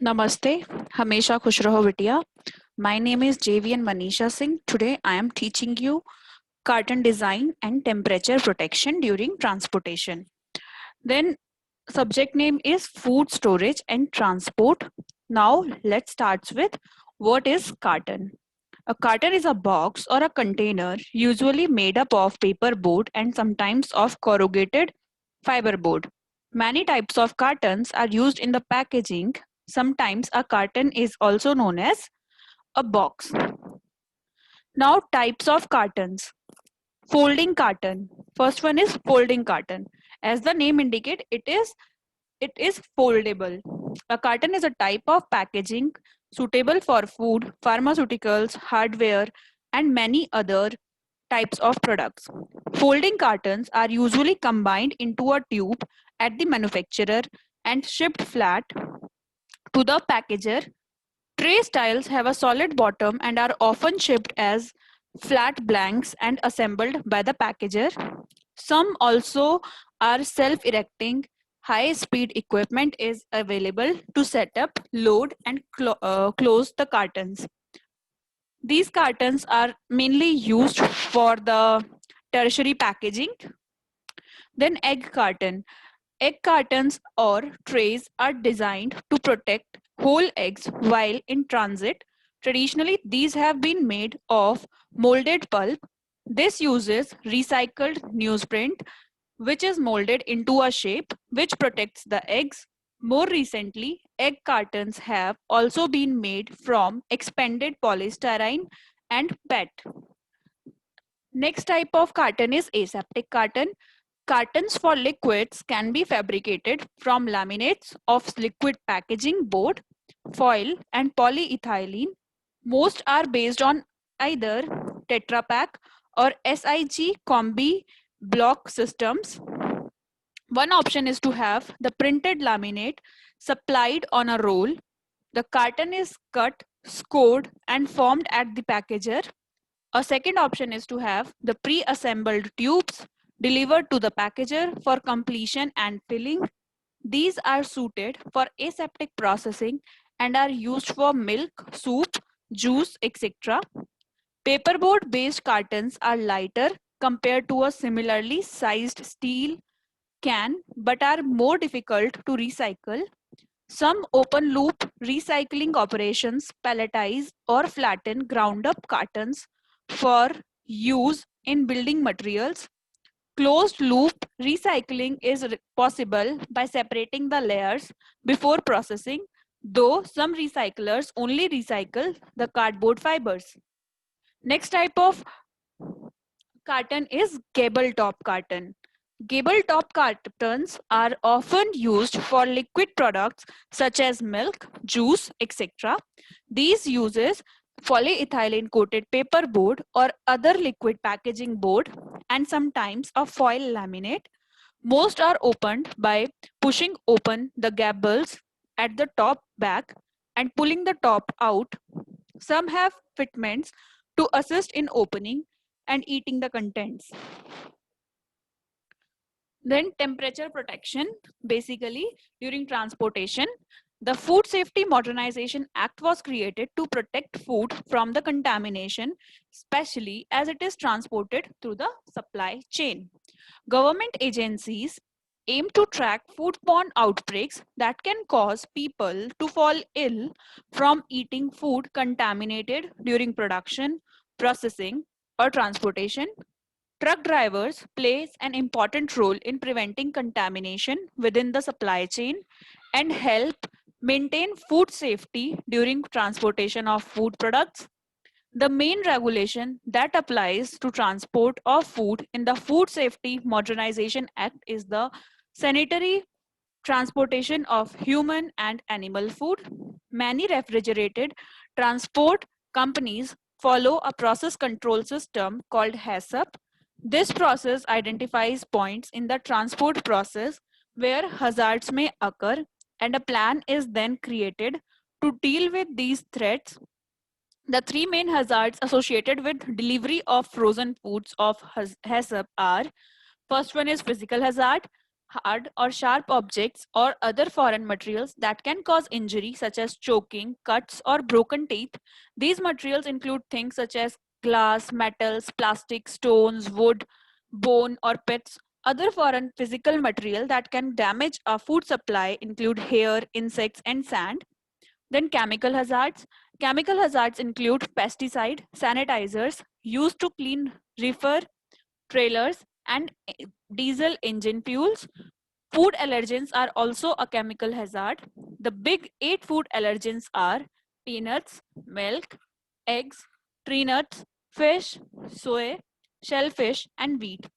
Namaste, Hamesha Khush Raho Bitia. My name is JVN Manisha Singh. Today I am teaching you carton design and temperature protection during transportation. Then subject name is food storage and transport. Now let's start with what is carton. A carton is a box or a container usually made up of paper board and sometimes of corrugated fiber board. Many types of cartons are used in the packaging. Sometimes a carton is also known as a box. Now types of cartons. Folding carton. First one is folding carton. As the name indicate, it is foldable. A carton is a type of packaging suitable for food, pharmaceuticals, hardware, and many other types of products. Folding cartons are usually combined into a tube at the manufacturer and shipped flat to the packager. Tray styles have a solid bottom and are often shipped as flat blanks and assembled by the packager. Some also are self-erecting. High-speed equipment is available to set up, load, and close the cartons. These cartons are mainly used for the tertiary packaging. Then egg carton. Egg cartons or trays are designed to protect whole eggs while in transit. Traditionally, these have been made of molded pulp. This uses recycled newsprint, which is molded into a shape which protects the eggs. More recently, egg cartons have also been made from expanded polystyrene and PET. Next type of carton is aseptic carton. Cartons for liquids can be fabricated from laminates of liquid packaging board, foil, and polyethylene. Most are based on either Tetra Pak or SIG combi block systems. One option is to have the printed laminate supplied on a roll. The carton is cut, scored, and formed at the packager. A second option is to have the pre-assembled tubes delivered to the packager for completion and filling. These are suited for aseptic processing and are used for milk, soup, juice, etc. Paperboard based cartons are lighter compared to a similarly sized steel can but are more difficult to recycle. Some open loop recycling operations palletize or flatten ground up cartons for use in building materials. Closed loop recycling is possible by separating the layers before processing, though some recyclers only recycle the cardboard fibers. Next type of carton is gable top carton. Gable top cartons are often used for liquid products such as milk, juice, etc. These uses polyethylene coated paper board or other liquid packaging board and sometimes a foil laminate. Most are opened by pushing open the gables at the top back and pulling the top out. Some have fitments to assist in opening and eating the contents. Then temperature protection, basically during transportation. The Food Safety Modernization Act was created to protect food from the contamination, especially as it is transported through the supply chain. Government agencies aim to track foodborne outbreaks that can cause people to fall ill from eating food contaminated during production, processing, or transportation. Truck drivers plays an important role in preventing contamination within the supply chain and help maintain food safety during transportation of food products. The main regulation that applies to transport of food in the Food Safety Modernization Act is the sanitary transportation of human and animal food. Many refrigerated transport companies follow a process control system called HACCP. This process identifies points in the transport process where hazards may occur, and a plan is then created to deal with these threats. The three main hazards associated with delivery of frozen foods of HACCP are: first one is physical hazard. hard or sharp objects or other foreign materials that can cause injury, such as choking, cuts, or broken teeth. These materials include things such as glass, metals, plastic, stones, wood, bone, or pets. Other foreign physical material that can damage a food supply include hair, insects, and sand. Then chemical hazards. Chemical hazards include pesticide, sanitizers used to clean reefer trailers, and diesel engine fuels. Food allergens are also a chemical hazard. The big 8 food allergens are peanuts, milk, eggs, tree nuts, fish, soy, shellfish, and wheat.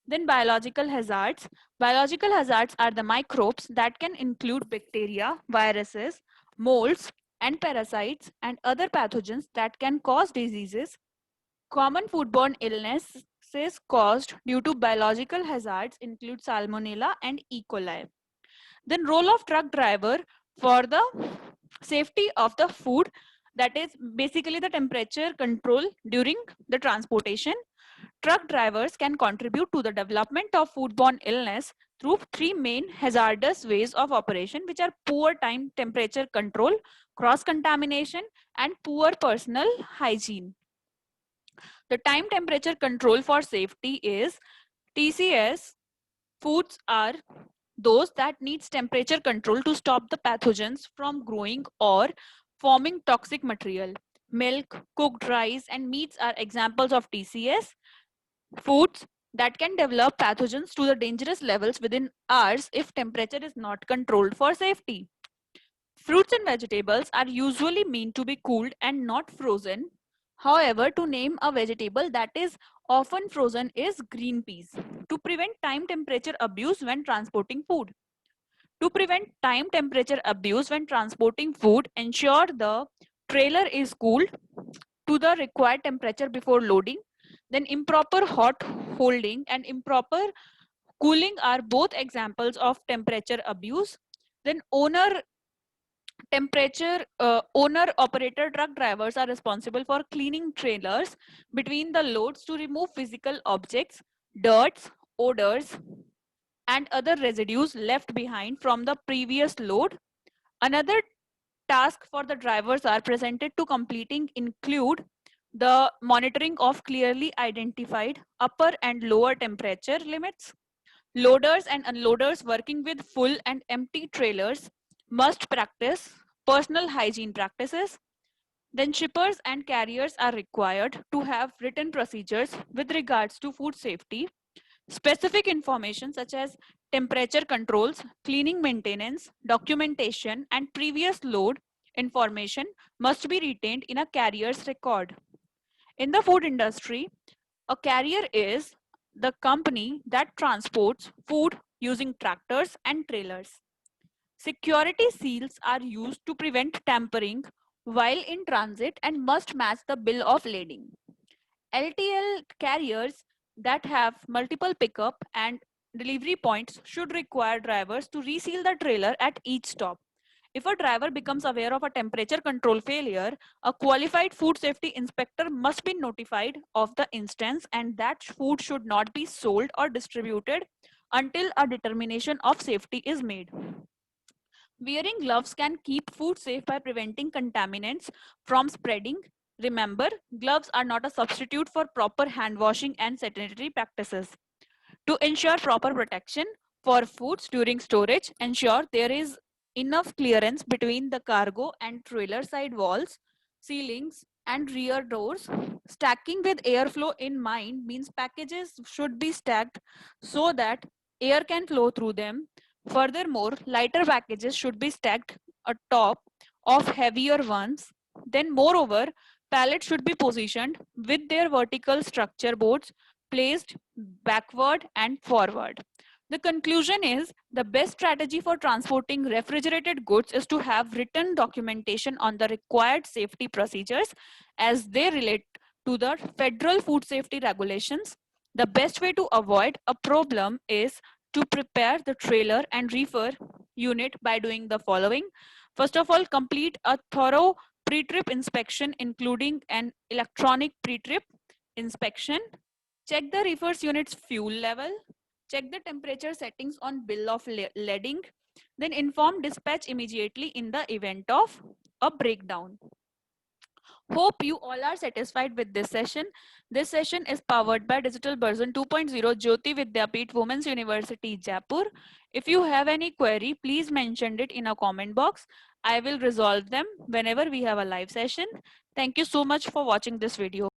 Then biological hazards. Biological hazards are the microbes that can include bacteria, viruses, molds, and parasites, and other pathogens that can cause diseases. Common foodborne illnesses caused due to biological hazards include Salmonella and E. coli. Then role of truck driver for the safety of the food, that is basically the temperature control during the transportation. Truck drivers can contribute to the development of foodborne illness through three main hazardous ways of operation, which are poor time temperature control, cross contamination, and poor personal hygiene. The time temperature control for safety is TCS. Foods are those that needs temperature control to stop the pathogens from growing or forming toxic material. Milk, cooked rice, and meats are examples of TCS. Foods that can develop pathogens to the dangerous levels within hours if temperature is not controlled for safety. Fruits and vegetables are usually meant to be cooled and not frozen. However, to name a vegetable that is often frozen is green peas. To prevent time temperature abuse when transporting food. To prevent time temperature abuse when transporting food, ensure the trailer is cooled to the required temperature before loading. Then improper hot holding and improper cooling are both examples of temperature abuse. Then owner operator truck drivers are responsible for cleaning trailers between the loads to remove physical objects, dirts, odors, and other residues left behind from the previous load. Another task for the drivers are presented to completing include the monitoring of clearly identified upper and lower temperature limits. Loaders and unloaders working with full and empty trailers must practice personal hygiene practices. Then shippers and carriers are required to have written procedures with regards to food safety. Specific information such as temperature controls, cleaning maintenance, documentation, and previous load information must be retained in a carrier's record. In the food industry, a carrier is the company that transports food using tractors and trailers. Security seals are used to prevent tampering while in transit and must match the bill of lading. LTL carriers that have multiple pickup and delivery points should require drivers to reseal the trailer at each stop. If a driver becomes aware of a temperature control failure, a qualified food safety inspector must be notified of the instance, and that food should not be sold or distributed until a determination of safety is made. Wearing gloves can keep food safe by preventing contaminants from spreading. Remember, gloves are not a substitute for proper hand washing and sanitary practices. To ensure proper protection for foods during storage, ensure there is enough clearance between the cargo and trailer side walls, ceilings, and rear doors. Stacking with airflow in mind means packages should be stacked so that air can flow through them. Furthermore, lighter packages should be stacked atop of heavier ones. Then, moreover, pallets should be positioned with their vertical structure boards placed backward and forward. The conclusion is the best strategy for transporting refrigerated goods is to have written documentation on the required safety procedures as they relate to the federal food safety regulations. The best way to avoid a problem is to prepare the trailer and reefer unit by doing the following. First of all, complete a thorough pre-trip inspection, including an electronic pre-trip inspection. Check the reefer's unit's fuel level. Check the temperature settings on bill of lading. Then inform dispatch immediately in the event of a breakdown. Hope you all are satisfied with this session. This session is powered by Digital Version 2.0 Jyoti Vidyapeeth Women's University, Jaipur. If you have any query, please mention it in a comment box. I will resolve them whenever we have a live session. Thank you so much for watching this video.